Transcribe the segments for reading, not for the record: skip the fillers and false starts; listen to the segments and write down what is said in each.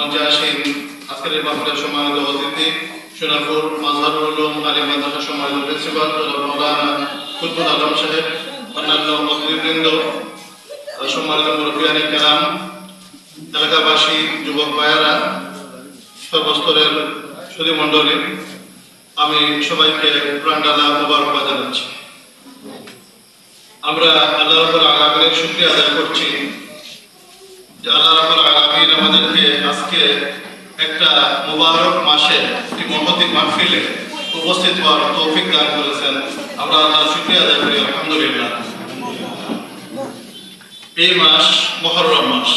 মঞ্চে আসেন আজকের এই মাহফিলের সম্মানিত অতিথি সোনাপুর মাজহারুল উলুম আলিম মাদ্রাসা সম্মানিত প্রিন্সিপাল মাওলানা কুতুবুল আলম সাহেব, অন্যান্য অতিথিবৃন্দ, সম্মানিত মুরব্বিয়ানে কেরাম, এলাকাবাসী, যুবক ভাইয়েরা, সর্বস্তরের সুধী মণ্ডলী, আমি সবাইকে প্রাণঢালা মোবারকবাদ জানাচ্ছি। আমরা আল্লাহ রাব্বুল আলামিনের শুকরিয়া আদায় করছি যে আল্লাহ রাব্বুল আলামিন আমাদেরকে আজকে একটা মুবারক মাসে একটি মহতী মাহফিলে উপস্থিত হওয়ার তৌফিক দান করেছেন। আমরা আল্লাহর শুকরিয়া আদায় করি, আলহামদুলিল্লাহ। এই মাস মুহররম মাস।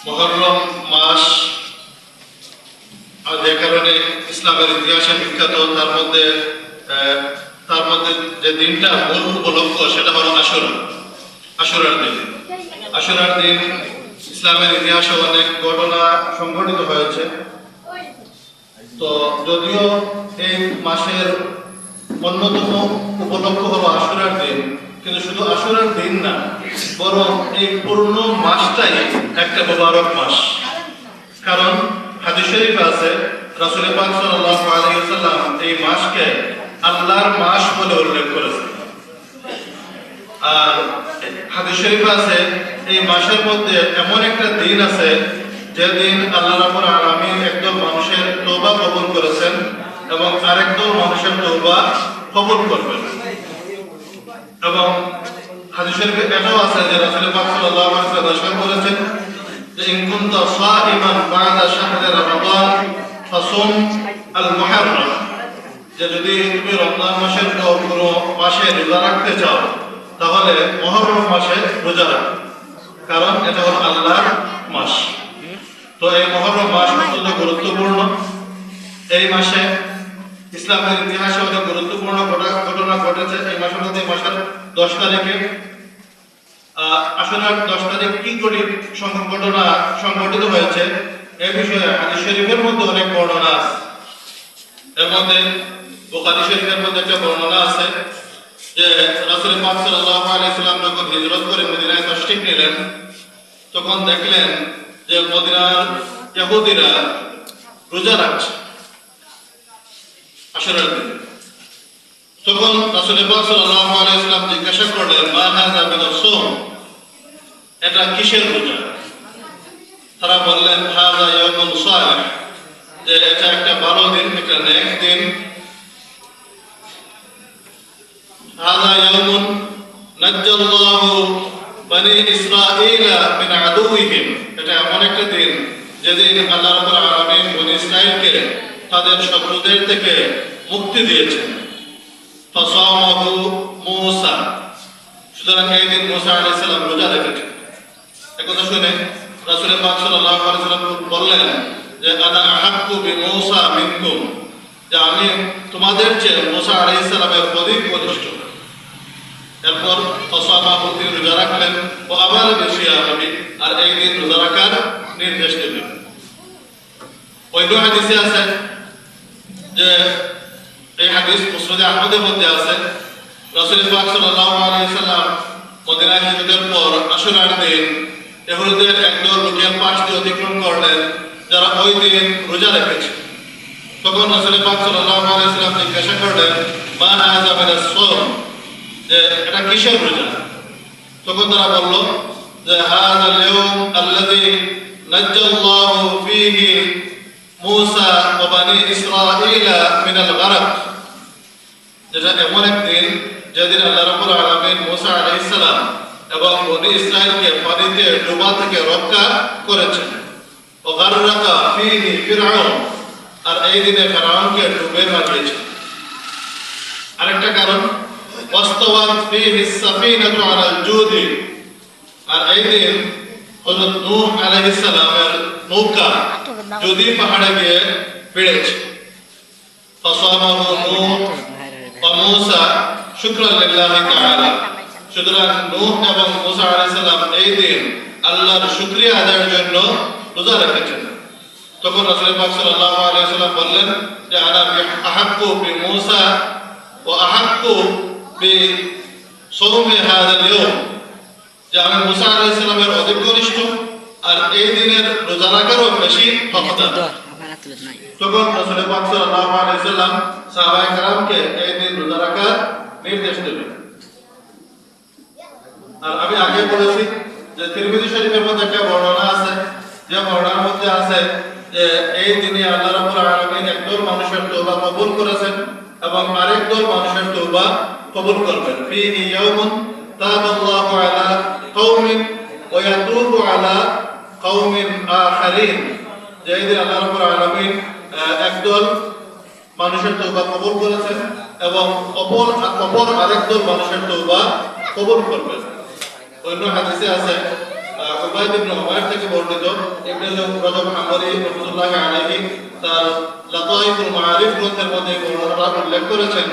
মুহররম মাস যে কারণে ইসলামের ইতিহাসে বিখ্যাত, তার মধ্যে যে দিনটা মূল উপলক্ষ সেটা হলো আশুরার দিন। আশুরার দিন ইসলামের ইতিহাসে অনেক ঘটনা সংঘটিত হয়েছে। তো যদিও এই মাসের অন্যতম উপলক্ষ হলো আশুরার দিন, কিন্তু শুধু আশুরার দিন না, বরং এই পূর্ণ মাসটাই একটা মুবারক মাস। কারণ হাদিস শরীফে আছে রাসূল পাক সাল্লাল্লাহু আলাইহি ওয়াসাল্লাম এই মাসকে আল্লাহর মাস বলে উল্লেখ করেছেন। আর হাদিস শরীফে আছে এই মাসের মধ্যে এমন একটা দিন আছে যেদিন আল্লাহ রাব্বুল আলামিন একদল মানুষের তওবা কবুল করেছেন এবং আরেকদল মানুষের তওবা কবুল করবেন। এবং হাদিস শরীফে এটাও আছে যে রাসূল পাক সাল্লাল্লাহু আলাইহি ওয়াসাল্লাম বলেছেন যে ইন কুনতা সাইমান বা'দা শাহরি রমাদান ফাসুম আল মুহররম, যে যদি তুমি রমজান মাসের পর কোনো মাসে রোজা রাখতে চাও তাহলে মুহররম মাসে রোজা রাখো, কারণ এটা হলো আল্লাহর মাস। তো এই মুহররম মাস অত্যন্ত গুরুত্বপূর্ণ। এই মাসে ইসলামের ইতিহাসে অনেক গুরুত্বপূর্ণ ঘটনা ঘটেছে। এই মাসের মধ্যে মাসের 10 তারিখে আশুরার 10 তারিখ কি ঘটনা সংঘটিত হয়েছে এই বিষয়ে হাদিস শরীফের মধ্যে অনেক বর্ণনা আছে। এর মধ্যে বুখারী শরীফের মধ্যে একটা বর্ণনা আছে যে রাসূল পাক সাল্লাল্লাহু আলাইহি ওয়াসাল্লাম যখন হিজরত করে মদিনায় তশরিফ নিলেন, তখন দেখলেন যে মদিনার ইহুদিরা রোজা রাখছে আশুরার দিনে। তখন রাসূল পাক সাল্লাল্লাহু আলাইহি ওয়াসাল্লাম জিজ্ঞাসা করলেন, মা হাযা মিনাস সাওম, এটা কিসের রোজা? তারা বললেন, হাযা ইয়াউমুন সালিহ, যে এটা একটা ভালো দিন, একটা নেক দিন। হাযা ইয়াউমুন নাজ্জাল্লাহু বনি ইসরাঈলা মিন আদুওয়িহিম, এটা এমন একটা দিন যেদিন আল্লাহ রাব্বুল আলামিন বনি ইসরাঈলকে তাদের শত্রুদের থেকে মুক্তি দিয়েছেন। ফাসামাহু মূসা, সুতরাং এই দিন মূসা আলাইহিস সালাম রোজা রেখেছেন। একথা শুনে রাসূল পাক সাল্লাল্লাহু আলাইহি ওয়াসাল্লাম বললেন যে আনা আহাক্কু বিমূসা মিনকুম, যে আমি তোমাদের চেয়ে মূসা আলাইহিস সালামের অধিক ঘনিষ্ঠ। এরপর ফাসামাহু, তিনি রোজা রাখলেন, ও আবার বিসিয়ামি, আর এই দিন রোজা রাখার নির্দেশ দিলেন। অন্য হাদিসে আছে যে এই হাদিস মুসনাদে আহমদের মধ্যে আছে, রাসূল পাক সাল্লাল্লাহু আলাইহি ওয়াসাল্লাম মদিনায় হিজরতের পর আশুরার দিন ইহুদিদের একদল লোকের পাশ দিয়ে অতিক্রম করলেন যারা ওই দিন রোজা রেখেছে। তখন রাসূল পাক সাল্লাল্লাহু আলাইহি ওয়াসাল্লাম জিজ্ঞাসা করলেন, মা হাযা মিনাস সাওম, যে এটা কিসের রোজা? তখন তারা বলল যে হাযাল ইয়াউম আল্লাযী নাজ্জাল্লাহু ফীহি মূসা ওয়া বনি ইসরাঈলা মিনাল গারক, যেটা এমন এক দিন যেদিন আল্লাহ রাব্বুল আলামিন মূসা আলাইহিস সালাম এবং বনি ইসরাঈলকে পানিতে ডুবা থেকে রক্ষা করেছেন। ও গাররাকা ফীহি ফিরআউন, আর এই দিনে ফিরআউনকে ডুবে মারিয়েছেন। আরেকটা কারণ ওয়াস্তাওয়াত ফীহি সাফিনাতু আলাল জুদি, আর এই দিন হযরত নূহ আলাইহিস সালামের নৌকা জুদি পাহাড়ে গিয়ে ভিড়েছে। ফাসামাহু নূহ ওয়া মূসা শুকরান লিল্লাহি তাআলা, সুতরাং নূহ এবং মূসা আলাইহিস সালাম এই দিন আল্লাহর শুকরিয়া আদায়ের জন্য রোজা রেখেছেন। তখন রাসূল পাক সাল্লাল্লাহু আলাইহি ওয়াসাল্লাম বললেন যে আনা আহাক্কু বিমূসা ওয়া আহাক্কু বিসাওমি হাযাল ইয়াউম, যে আমি মূসা আলাইহিস সালামের অধিক ঘনিষ্ঠ আর এই দিনের রোজা রাখারও বেশি হকদার। তখন রাসূল পাক সাল্লাল্লাহু আলাইহি ওয়াসাল্লাম সাহাবায়ে কেরামকে এই দিন রোজা রাখার নির্দেশ দিলেন। আর আমি আগে বলেছি যে তিরমিজি শরীফের মধ্যে একটা বর্ণনা আছে, যে বর্ণনার মধ্যে আছে যে এই দিনে আল্লাহ রাব্বুল আলামিন একদল মানুষের তওবা কবুল করেছেন এবং আরেক দল মানুষের তওবা কবুল করবেন। ফিহি ইয়াউমুন তাবাল্লাহু আলা কওমিন ওয়া ইয়াতুবু আলা কওমিন আখারিন, যে এই দিন আল্লাহ রাব্বুল আলামিন একদল মানুষের তওবা কবুল করেছেন এবং অপর আরেক দল মানুষের তওবা কবুল করবেন। অন্য হাদিসে আছে উবাইদ ইবনে উমাইর থেকে বর্ণিত, ইবনে রজব হাম্বলি রাহমাতুল্লাহি আলাইহি তার লাতাইফুল মাআরিফ গ্রন্থের মধ্যে বর্ণনা উল্লেখ করেছেন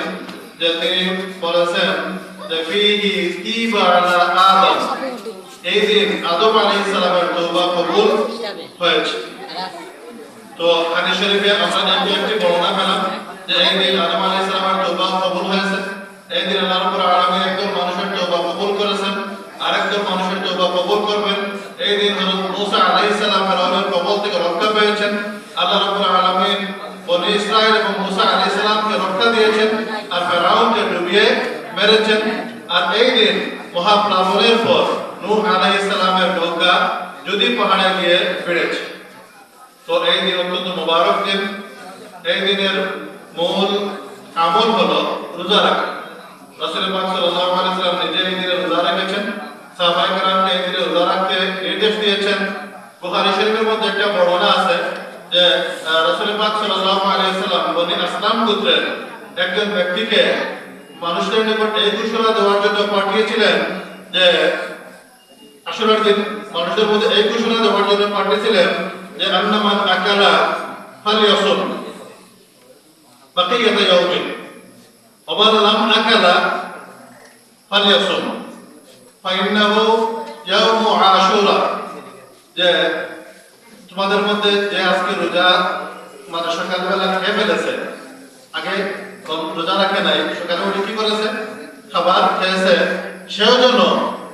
যে তিনি বলেছেন যে ফিহি তিবা আলা আদম, এই দিন আদম আলাইহিস সালামের তওবা কবুল হয়েছে। তো হাদিস শরীফে আমরা একটি বর্ণনা পেলাম যে এই দিন আদম আলাইহিস সালামের তওবা কবুল হয়েছে, এই দিন আল্লাহ রাব্বুল আলামিন একজন মানুষের তওবা কবুল করেছেন, আরেকজন মানুষের তওবা কবুল করবেন। এই দিন হযরত মূসা আলাইহিস সালাম ফেরাউনের কবল থেকে রক্ষা পেয়েছেন, আল্লাহ রাব্বুল আলামিন বনি ইসরাইল এবং মূসা আলাইহিস সালামকে রক্ষা দিয়েছেন আর ফেরাউনকে ডুবিয়ে মেরেছেন। আর এই দিন মহাপ্লাবনের পর নূহ আলাইহিস সালামের নৌকা যদি পাহাড়ে গিয়ে ভিড়েছে। তো এই দিন অত্যন্ত মুবারক দিন। এই দিনের মূল আমল হলো রোজা রাখা। রাসূল পাক সাল্লাল্লাহু আলাইহি ওয়াসাল্লাম নিজে এই দিনে রোজা রেখেছেন, সাহাবায়ে কেরামকে এই দিনে রোজা রাখতে নির্দেশ দিয়েছেন। বুখারী শরীফের মধ্যে একটা বর্ণনা আছে যে রাসূল পাক সাল্লাল্লাহু আলাইহি ওয়াসাল্লাম বনি আসলাম গোত্রের একজন ব্যক্তিকে মানুষদের নিকট এই ঘোষণা দেওয়ার জন্য পাঠিয়েছিলেন যে আশুরার দিন মানুষদের মধ্যে এই ঘোষণা দেওয়ার জন্য পাঠিয়েছিলেন যে আন্নামান আকালা ফালিয়াসুম বাকিয়াতা ইয়াউমিন ওয়া মান লাম আকালা ফালিয়াসুম ফাইন্নাহু ইয়াউমু আশুরা, যে তোমাদের মধ্যে যে আজকে রোজা মানে সকালবেলা খেয়ে ফেলেছে, আগে রোজা রাখে নাই, সকালে উঠে কি করেছে খাবার খেয়েছে, সেও যেন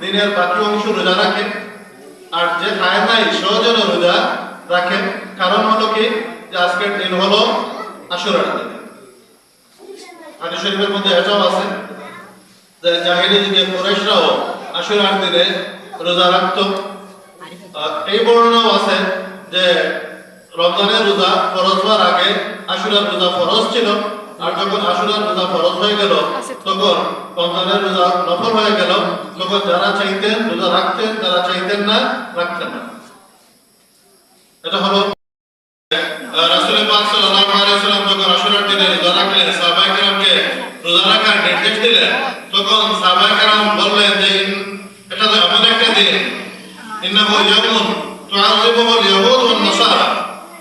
দিনের বাকি অংশ রোজা রাখে, আর যে খায় নাই সেও যেন রোজা রাখে। কারণ হলো কি যে আজকের দিন হলো আশুরার দিন। হাদিস শরীফের মধ্যে এটাও আছে যে জাহেলি যুগে কুরাইশরাও আশুরার দিনে রোজা রাখত। এই বর্ণনাও আছে যে রমজানের রোজা ফরজ হওয়ার আগে আশুরার রোজা ফরজ ছিল, আর যখন আশুরার রোজা ফরজ হয়ে গেল তখন রমজানের রোজা নফল হয়ে গেল, তখন যারা চাইতেন রোজা রাখতেন, যারা চাইতেন না রাখতেন না। এটা হলো রাসূল পাক সাল্লাল্লাহু আলাইহি ওয়াসাল্লাম যখন আশুরার দিনে রোজা রাখলেন, সাহাবায়ে কেরামকে রোজা রাখার নির্দেশ দিলেন, তখন সাহাবায়ে কেরাম বললেন যে এটা তো এমন একটা দিন, ইন্নাহু ইয়াউমুন তুআযিবুহুল ইয়াহুদ ওয়ান নাসারা,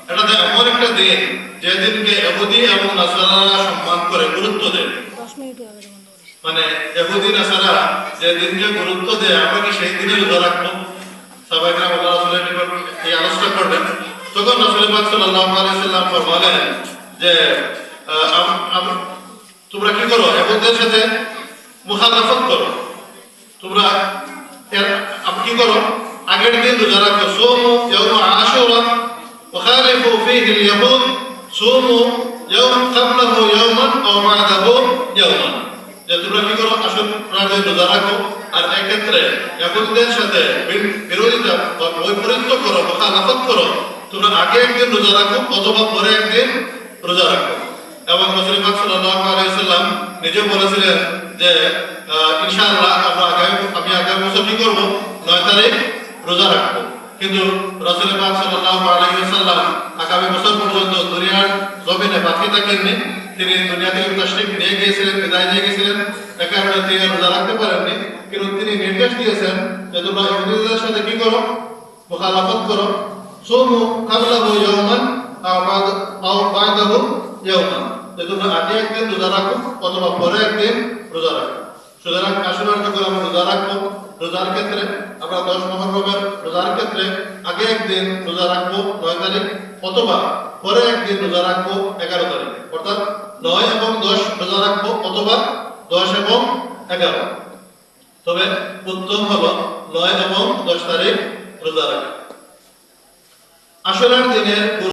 এটা তো এমন একটা দিন যে দিনকে ইহুদি এবং নাসারারা সম্মান করে, গুরুত্ব দেয়। মানে ইহুদি নাসারা যে দিনকে গুরুত্ব দেয়, আমরা কি সেই দিনে রোজা রাখবো? সাহাবায়ে কেরাম আল্লাহর রাসূলের নিকট এই আলোচনা করলেন। তখন রাসূল পাক সাল্লাল্লাহু আলাইহি ওয়াসাল্লাম ফরমালেন যে তোমরা কি করো, ইহুদিদের সাথে মুখালাফত করো, তোমরা কি করো, আগের দিন রোজা রাখো। সুমু ইয়াউম আশুরা ওয়া খালিফু ফীহি আল-ইয়াহুদ সুমু ইয়াউম ক্বাবলাহু ইয়াওমান আও বা'দাহু ইয়াওমান, যে তোমরা কি করো, আশুরার দিন রোজা রাখো, আর এই ক্ষেত্রে ইহুদিদের সাথে বিরোধিতা বৈপরীত্য করো, মুখালাফত করো, তোমরা আগে একদিন রোজা রাখো অথবা পরে একদিন রোজা রাখো। এবং রাসূল পাক সাল্লাল্লাহু আলাইহি ওয়াসাল্লাম নিজে বলেছিলেন যে ইনশাআল্লাহ আমি আগামী বছর কি করব, 9 তারিখ রোজা রাখবো। কিন্তু রাসূল পাক সাল্লাল্লাহু আলাইহি ওয়াসাল্লাম আগামী বছর পর্যন্ত দুনিয়ার জমিনে বাকি থাকেননি, তিনি দুনিয়া থেকে তাশরীফ নিয়ে গিয়েছিলেন, বিদায় নিয়ে গেছিলেন, এ কারণে তিনি রোজা রাখতে পারেননি। কিন্তু তিনি নির্দেশ দিয়েছেন যে তোমরা ইহুদিদের সাথে কি করো, মুখালাফত করো। সুমু ক্বাবলাহু ইয়াওমান আও বা'দাহু ইয়াওমান, যে তোমরা আগে একদিন রোজা রাখো অথবা পরে একদিন রোজা রাখো। সুতরাং আশুরার যখন আমরা রোজা রাখবো, রোজার ক্ষেত্রে আমরা 10 মুহররমের রোজার ক্ষেত্রে আগে একদিন রোজা রাখবো 9 তারিখ, অথবা পরে একদিন রোজা রাখবো 11 তারিখ, অর্থাৎ 9 এবং 10 রোজা রাখবো অথবা 10 এবং 11। তবে উত্তম হলো 9 এবং 10 তারিখ রোজা রাখা। আসরের দিনের